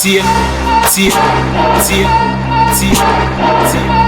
See, see, see, see, see.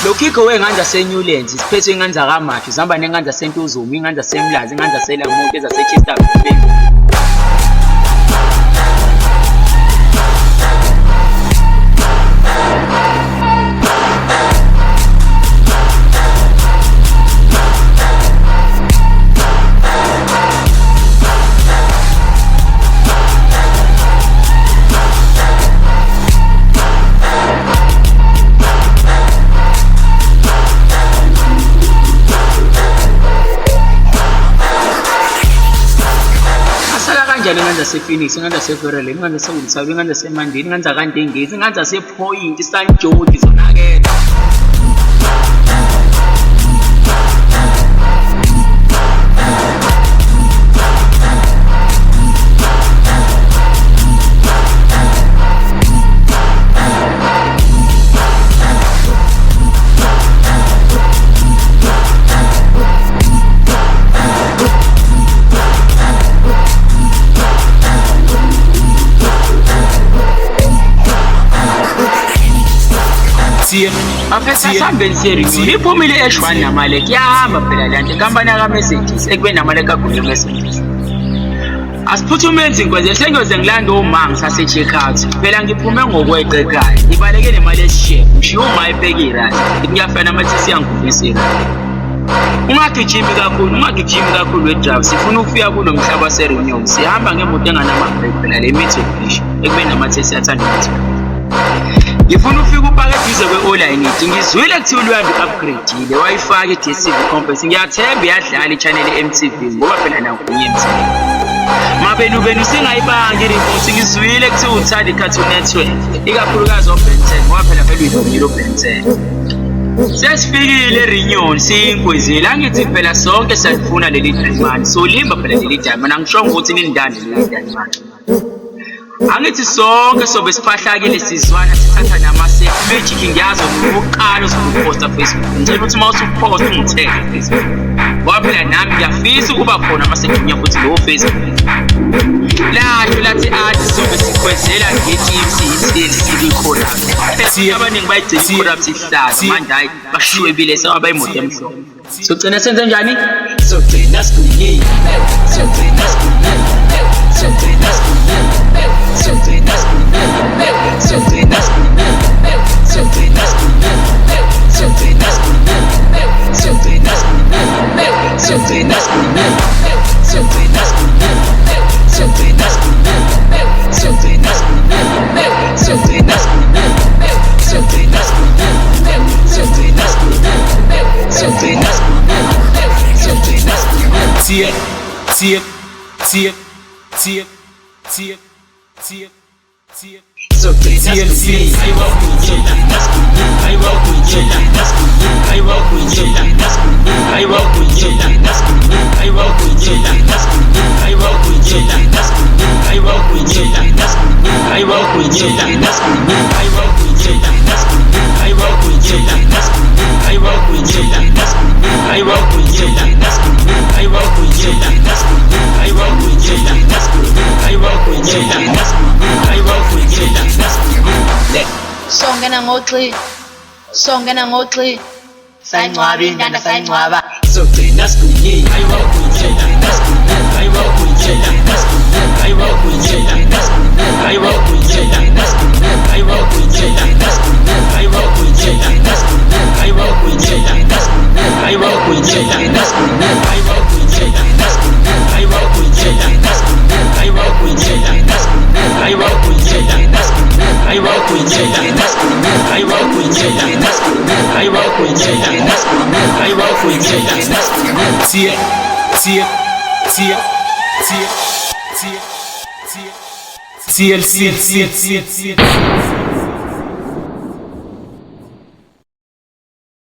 Lokiko wenganja seNewlands siphethwe inganja kaMathi zihamba nenganja seNtuzuma inganja seMlazi inganja seLamuthi ezaseChesterfield. Inganja sePhoenix, inganja seVerrell, inganja seWilsall, inganja seMandeni, inganja kaNdengezi, inganja sePoint, iSanjoti zonake. Afesasambeni seRenew iphumile eShwane naMalek yahamba phela lanto inkampani yakaMessages ekube naMalek kaGoogle Messages. Asiphuthume izinkweze sengiyoze ngilanda uMangi saseCheckout phela ngiphume ngokweqe ekhaya ngibaleke nemali esisheya ngishiya uma ebhekira ngiyafana namathi siyangifisela. Ungagijimi kakhulu wedrive sifuna ukufika kulo mhlaba seRenew sihamba ngemoto enganama-brake phela le Mitsubishi ekube namathesi athanda ukuthi ngifuna ufika upake eduze kwe-online ngizwile kuthiwa uLuyanda u-upgrade-ile wayifaka i-DStv Compass ngiyathemba iyadlala i-channel ye-MTV ngoba phela nakunye eMTV. Mabenu singayibanga i-remote ngizwile kuthiwa uthanda i-Cartoon Network ikakhulukazi oBen 10 ngoba phela vele uyivukile uBen 10. Sesifikile eRenew siyinkwezile angithi phela sonke siyalifuna leli diamond solimba phela leli diamond angishongo ukuthi nindande leli diamond. Angithi sonke sobe siphahlakile sizwana sithatha nama-magic ngiyazo ngokuqala uzokuposta Facebook ngicela ukuthi uma usuposta ungitheke Facebook ngoba phela nami ngiyafisa ukuba khona amasejunya futhi lowo Facebook lasho lathi athi sobe sikhwezela ngethi siyicorrupt abaningi bayigcina i-corrupt ihlaza manje hayi bashwebile sewabayimoto emhlophe. Sogcina senze njani? Sogcina sikunye I walk with Songena ngogxi, songena ngogxi. Sayingcwaba indanda sayingcwaba. Izogcina siguyile. Ayibakuyitshela nasiguyile. Ayibakuyitshela nasiguyile. Ayibakuyitshela nasiguyile. Ayibakuyitshela nasiguyile. Ayibakuyitshela nasiguyile. Ayibakuyitshela nasiguyile. Ayibakuyitshela nasiguyile. Ayibakuyitshela nasiguyile. Ayibakuyitshela nasiguyile. Ayibakuyitshela nasiguyile. Ayibakuyitshela nasiguyile. Ayibakuyitshela nasiguyile. Ayibakuyitshela nasiguyile. Ayibakuyitshela nasiguyile. Ayibakuyitshela nasiguyile. Ayibakuyitshela nasiguyile. Tia, tia, tia, tia, tia, tia, TLC.